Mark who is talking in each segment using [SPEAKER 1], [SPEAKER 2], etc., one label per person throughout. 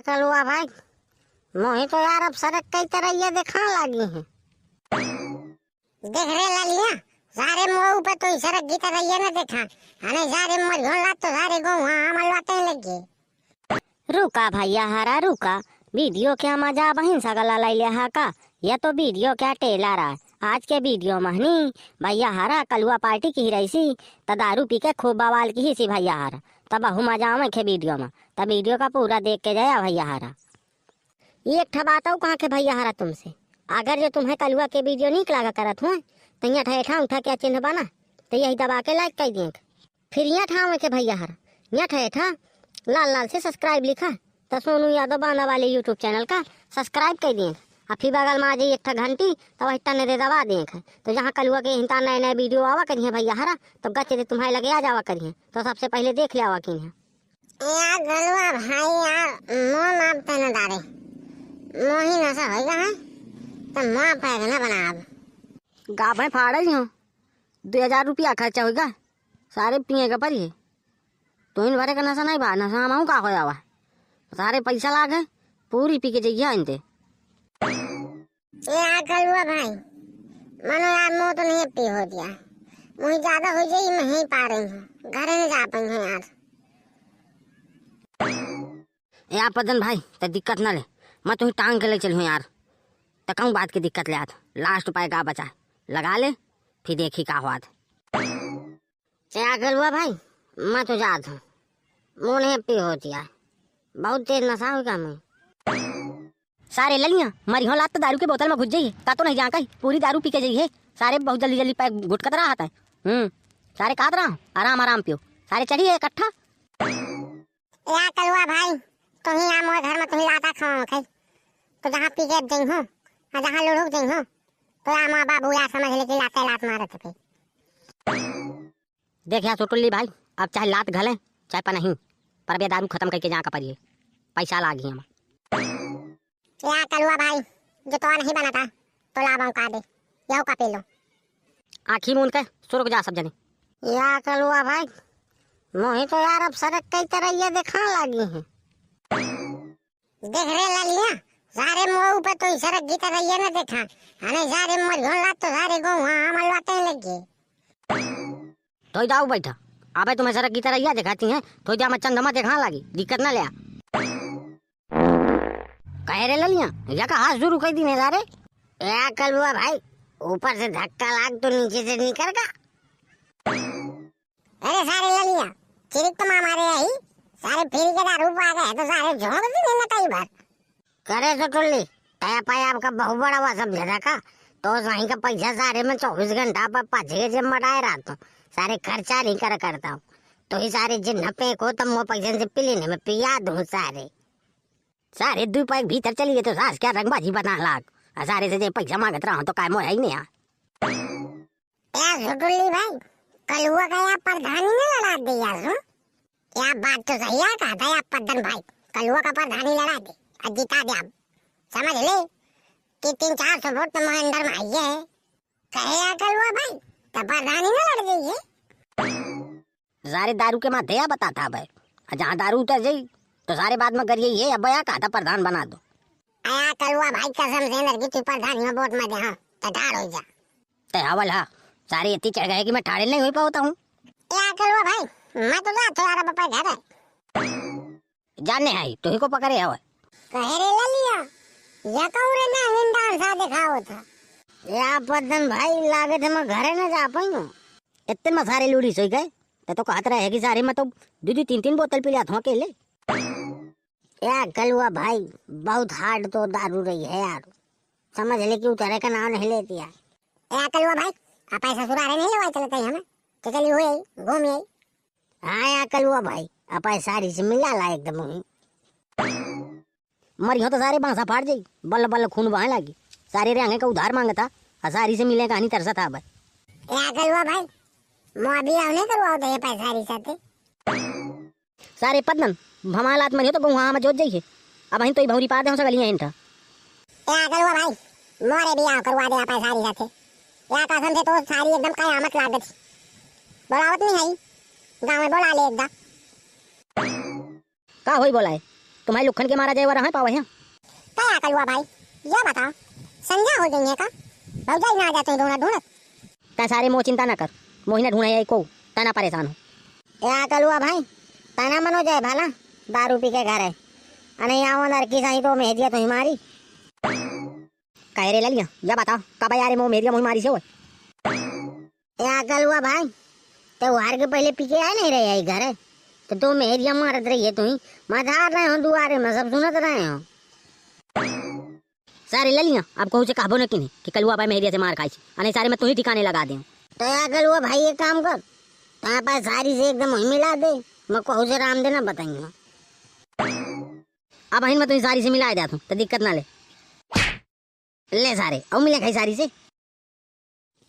[SPEAKER 1] कलुआ भाई, मोही तो यार अब सड़क कई तरह ये देखा लगी है। देख रे लालिया, सारे मुँह पे तो सड़क की तरह ये न देखा, अरे सारे मरियोला तो सारे गो वहाँ मलवाते लगे। रुका भैया हरा रुका, वीडियो क्या मजा बहिन सगला लाई ले हा का, ये तो वीडियो क्या टेला रहा है। आज के वीडियो महनी भैया हरा कलुआ पार्टी की ही रही सी, त दारू पी के खूब बवाल की ही सी भैया हरा, तब बहु मजा आवे खे वीडियो में, तब वीडियो का पूरा देख के जाया भैया हरा। ये एक ठबाता हूँ कहाँ के भैया हरा तुमसे, अगर जो तुम्हें कलुआ के वीडियो नहीं लगा करत हुआ तो यहाँ ठा उठा क्या चिन्ह बना तो यही दबा के लाइक कर दिए, फिर यहाँ ठावे के भैया हरा यहाँ ठा लाल लाल से सब्सक्राइब लिखा तो सोनू यादव बांधा वाले यूट्यूब चैनल का सब्सक्राइब कर दिए, और फिर बगल में आ जाइए एक घंटी तो वही टन दे दबा दिए। तो जहाँ कलुआ के हिंता नए नए वीडियो आवा करिए भैया हरा तो गच्चे तुम्हारे लगे आ जावा करिए, तो सबसे पहले देख लिया कि यार कलुआ भाई यार मोह माप तने डारे मोही नशा होगा है तो माँ पैर न बना अब
[SPEAKER 2] गाभे फाड़ ही हूँ 2000 रुपया खर्चा होगा सारे पिए का परिए तो इन भरे का नशा नहीं बा नशा माऊ का होया हुआ सारे पैसा लागे पूरी पी के जाइए इनते।
[SPEAKER 1] यार कलुआ भाई मनो यार मोह तो नहीं पी हो दिया, मुझे ज्यादा हो जाए मैं ही पा रही हूँ घर नहीं जा पाई हूँ
[SPEAKER 2] यार पदन भाई तो दिक्कत ना ले, मैं तुम्हें टांग के ले चलूँ यार, तो कहूँ बात की दिक्कत ले आत लास्ट उपाय का बचा लगा ले फिर देखी का हुआ।
[SPEAKER 1] क्या कलुआ भाई मैं तो जात हूँ, मुँह नहीं पी हो दिया बहुत तेज नशा होगा मैं।
[SPEAKER 2] सारे ललिया मरी हो लात तो दारू के बोतल में घुस जाइए का तो नहीं जाकर पूरी दारू पी के जाइए, सारे बहुत जल्दी जल्दी पैक घुटकत रहा है। सारे काट रहा हूँ आराम आराम पियो, सारे चढ़िए इकट्ठा।
[SPEAKER 1] यार कलुआ भाई तो ही आम घर में तुम्हें लाता खाओ खाई तो जहाँ पी के जई हूँ और जहाँ लुढ़क जई हूँ तो यार माँ बाबू यार समझ ले कि लाते लात मारे थे।
[SPEAKER 2] देख यार छोटुल्ली भाई अब चाहे लात घले चाहे पर नहीं पर बे दारू खत्म करके जहाँ का परिए पैसा लागी हम।
[SPEAKER 1] यार कलुआ भाई जो तो नहीं बना था तो लाभ का दे यह का पे लो
[SPEAKER 2] आखी मून के सुरुक जा सब जने।
[SPEAKER 1] यार कलुआ भाई मोही तो यार अब सड़क कई तरह ये देखा लगी है। देख रे लालिया, सारे मुँह पे तो सड़क की तरह ये न देखा, अरे सारे मरियोला तो सारे गो वहाँ मलवाते लगे।
[SPEAKER 2] तो जाओ बैठा अबे तुम्हें सड़क की तरह यह दिखाती हैं तो जा मैं चंदमा देखा लगी दिक्कत ना लिया कह रे ललिया या का हाथ शुरू कर दी ने सारे।
[SPEAKER 1] यार कलुआ भाई ऊपर से धक्का लाग तो नीचे से निकल का। अरे सारे ललिया चिरिक तो मारे आई सारे फिर के दारू पा गए तो सारे झोंक दी ने कई बार करे तो टुल्ली तय पाया आपका बहुत बड़ा हुआ सब जगह का तो वहीं का पैसा सारे में 24 घंटा पर पाँचे जब मटाए रहा तो सारे खर्चा नहीं करता हूँ तो ही सारे जिन पे को तब वो पैसे से पीने में पिया दूँ सारे 2 पैक भीतर चलिए तो सास क्या रंगबाजी बना लाग सारे से पैसा मांगत रहा हूँ तो काय मोह ही नहीं यार झुटुल्ली भाई कलुआ का यार प्रधानी ने लड़ा दे यार क्या बात तो सही है कहा था यार पद्दन भाई कलुआ का प्रधानी लड़ा दे और जीता दे आप समझ ले कि 300-400 वोट तो अंदर में आई है कहे यार कलुआ भाई तो प्रधानी ने लड़ गई है।
[SPEAKER 2] सारे दारू के माथे या बताता भाई जहाँ दारू उतर जाई तो सारे बाद में करिए ये अब या कहा था प्रधान बना दो।
[SPEAKER 1] आया कलुआ भाई कसम से अंदर की तू प्रधानी में वोट में दे हाँ तो ठाड़ हो जा
[SPEAKER 2] ते हवल हाँ सारे इतनी चढ़ गए कि मैं ठाड़े नहीं हो पाता हूँ।
[SPEAKER 1] यार कलुआ भाई मैं तो जाता यार अब घर है
[SPEAKER 2] जानने आई तो ही को पकड़े हवा
[SPEAKER 1] कहे रे ललिया या कौरे ना हिंदान सा दिखाओ था या पद्दन भाई लागे थे मैं घरे न जा पाई हूँ
[SPEAKER 2] इतने में सारे लूड़ी सोई गए तो कहत रहे कि सारे मैं तो 2-3 बोतल पी लिया था अकेले।
[SPEAKER 1] यार कलुआ भाई बहुत हार्ड तो दारू रही है यार समझ ले कि उतरे का नाम नहीं लेती यार कलुआ भाई आप ऐसा सुरारे नहीं लगा चलते हमें तो चलिए हुए घूम आई। हाँ यार कलुआ भाई आप सारी से मिला ला एकदम ही
[SPEAKER 2] मरी हो तो सारे बांसा फाड़ जाई बल्ल बल्ल खून बहने लगी सारे रेंगे का उधार मांगता सारी से मिले कहानी तरसा था भाई।
[SPEAKER 1] यार कलुआ भाई मुआवजा नहीं करवाओ तो ये पैसा री साथे
[SPEAKER 2] सारे पदन भमालात मरियो तो वहाँ में जोत जाइए अब અહીં तो भौरी पा दे हो सकलियां इनटा
[SPEAKER 1] या कलुआ भाई मोरे भी आओ करवा दे पैसा री साथे या कसम से तो सारी एकदम कयामत लागत बोलावत नहीं है गांव में बोला ले एकदा
[SPEAKER 2] का होई बोलाए तुम्हारे लुखन के मारा जाए रहा पावा है
[SPEAKER 1] क्या कलुआ भाई ये बताओ संध्या हो गई है का भौजाई ना आ जाते ढूंढत ढूंढत
[SPEAKER 2] ता सारे मोह चिंता ना कर मोहिना ढूंढे को तना परेशान हो
[SPEAKER 1] या कलुआ भाई तना मनो जाए भाला दारू पी के घर है अने यहाँ लड़की सही तो मेहदिया तो ही मारी
[SPEAKER 2] कह रे लिया या बताओ कब यार मोह मेरिया मोह मारी से हो
[SPEAKER 1] या कलुआ भाई त्योहार के पहले पी के आए नहीं रहे घर है तो तुम मेहदिया मारत रही है तुम मजार रहे हो दुआरे में सब सुनत रहे हो
[SPEAKER 2] सारे लिया अब कहू से कहबो न कि कलुआ भाई मेहरिया से मार खाई अने सारे मैं तू ही ठिकाने लगा दे
[SPEAKER 1] तो या कलुआ भाई एक काम कर तारे पास सारी से एकदम वही मिला दे मैं कहू से राम देना बताइए
[SPEAKER 2] अब अहिन मैं तुझे सारी से मिला दे तू तो दिक्कत ना ले सारे अब मिले खाई सारी से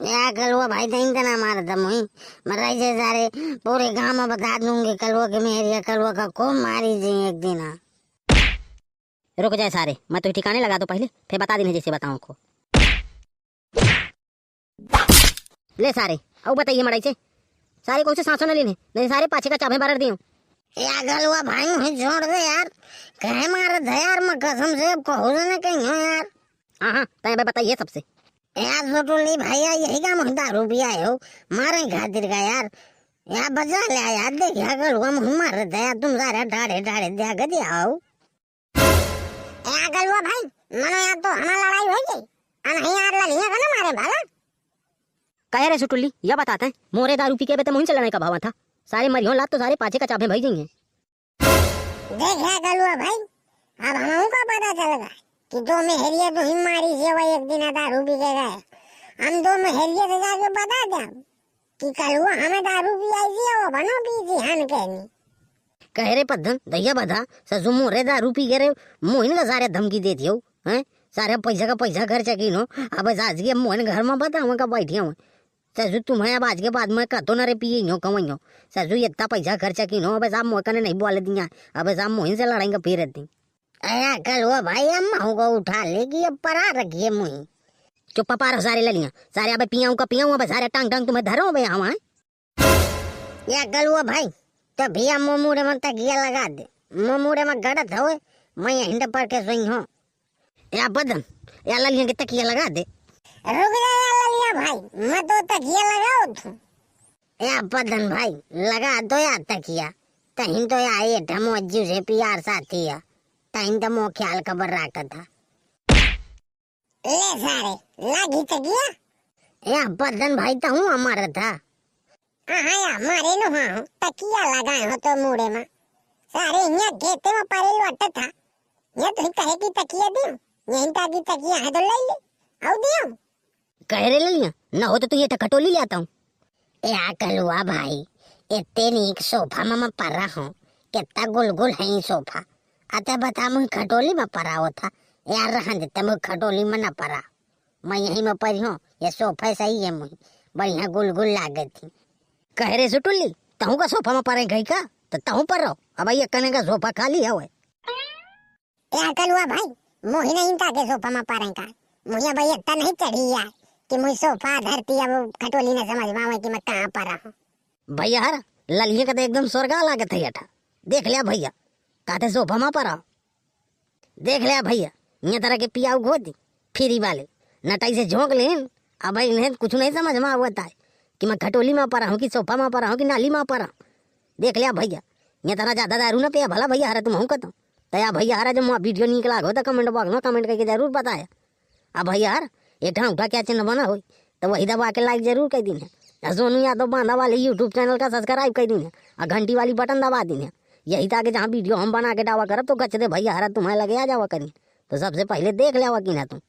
[SPEAKER 1] या कलुआ भाई तो इनका मारा था मुही मैं से सारे पूरे गांव में बता दूंगी कलुआ के मेहरिया कलुआ का खूब मारी जी एक दिन
[SPEAKER 2] रुक जाए सारे मैं तो ठिकाने लगा दो पहले फिर बता देने जैसे बताऊं को ले सारे अब बताइए मड़ाई से सारे कौन से सांसों न लेने नहीं सारे पाछे का चाबे बरड़ दियो
[SPEAKER 1] या कलुआ भाई मुझे छोड़ दे यार कहे मारा था यार मैं कसम से अब कहू से न कहीं हो यार
[SPEAKER 2] हाँ तय बताइए सबसे
[SPEAKER 1] यार सोटोली भैया यही काम दारू पिया हो मारे खातिर का यार बचा ले यार देख यार कलुआ मुँह मार रहे थे यार तुम सारे ढाड़े ढाड़े दिया गति आओ यार कलुआ भाई मनो यार तो हमारा लड़ाई हो गई नहीं यार लड़िया का ना मारे भाला
[SPEAKER 2] कह रहे सुटुल्ली यह बताते हैं मोरे दारू पी के बेटे मुहिन चलाने का भावा था सारे मरियो लात तो सारे पाछे का चाबे भाई जाएंगे
[SPEAKER 1] देख यार कलुआ भाई अब हमको का पता चलेगा कि दो मेहरिया तो हिम मारी से वही एक दिन दारू पी के गए हम दो मेहरिया से जाके बता दें कि कलुआ हमें दारू पी आई थी वो बनो पी थी हम कहनी
[SPEAKER 2] कह रहे पद्धन दैया बधा ससु मोरे दारू पी के रे मोहिन का सारे धमकी देती हो हैं सारे पैसा का पैसा खर्चा की नो अब आज के मोहन घर में बताऊँ का बैठी हूँ ससु तुम्हें अब आज के बाद में कहतो न रे पिए नो कमाइयो ससु इतना पैसा खर्चा की नो अब साहब मोहन ने नहीं बोल दिया अब साहब मोहिन से लड़ाएंगे फिर रहती
[SPEAKER 1] अया कलुआ भाई अम्मा को उठा लेगी अब परा रखिए मुही
[SPEAKER 2] चुप पारो सारे ललिया सारे अब पियाऊं का पियाऊं अब सारे टांग टांग तुम्हें धरो बे हवा
[SPEAKER 1] या कलुआ भाई तो भैया मोमूरे में तकिया लगा दे मोमूरे में गड़त हो मैं हिंड पर के सोई हूँ
[SPEAKER 2] या बदन या ललिया के तकिया लगा दे
[SPEAKER 1] रुक जा या ललिया भाई मैं तो तकिया लगाओ तू या बदन भाई लगा दो या तकिया तहिन तो या ये ढमोजी से प्यार साथी है तहिन तो मो ख्याल खबर रखा था ले सारे लागी तकिया या बदन भाई तो हूँ हमारा था हाँ या मारे नो हाँ तकिया लगाए हो तो मुड़े में सारे यहाँ घेते में परे लौट था ये तो कहे की तकिया दियो यहीं ताकि तकिया है तो ले ले आओ दियो
[SPEAKER 2] कह रहे ललिया न हो तो तू ये खटोली ले आता हूँ
[SPEAKER 1] या कलुआ भाई इतने नीक सोफा में मैं पड़ रहा हूँ कितना गुलगुल है ये सोफा अतः बता मुझे खटोली में पड़ा हो था यार रहा देते मुझे खटोली में न पड़ा मैं यहीं में पड़ी हूँ ये सोफा सही है मुझे बढ़िया गुलगुल लागत थी
[SPEAKER 2] कह रहे सुटुल्ली तहु का सोफा में पड़े गई का तो तहु पर रहो अब ये कने का सोफा खाली है
[SPEAKER 1] या कलुआ भाई मुझे नहीं ताके सोफा में पड़े का मुझे भाई इतना नहीं चढ़ी यार कि मुझे सोफा धरती अब खटोली ने समझ में कि मैं कहाँ पर रहा हूँ
[SPEAKER 2] भैया हर ललिया का तो एकदम स्वर्गा लागत है यठा देख लिया भैया कहते सोफा में पड़ा देख लिया भैया ये तरह के पियाऊ गोदी फ्री वाले नटाई से झोंक लेन अब भाई कुछ नहीं समझ में आवता है कि मैं खटोली में पड़ा हूँ कि सोफा में पड़ा हूँ कि नाली में पड़ा देख लिया भैया ये तरह ज्यादा दारू ना पिया भला भैया हरा तुम हूँ कहता तया भैया हरा जब वीडियो निकला हो तो कमेंट बॉक्स में कमेंट करके जरूर बताया अब भैया हर एक उठा क्या चैनल बना हो तो वही दबा के लाइक जरूर कर दीजिए सोनू यादव बांधा वाले यूट्यूब चैनल का सब्सक्राइब कर दीजिए और घंटी वाली बटन दबा दीजिए यही ताकि जहाँ वीडियो हम बना के डावा करब तो गच दे भैया हरा तुम्हारे लगे आ जावा करिए तो सबसे पहले देख लिया कि ना तुम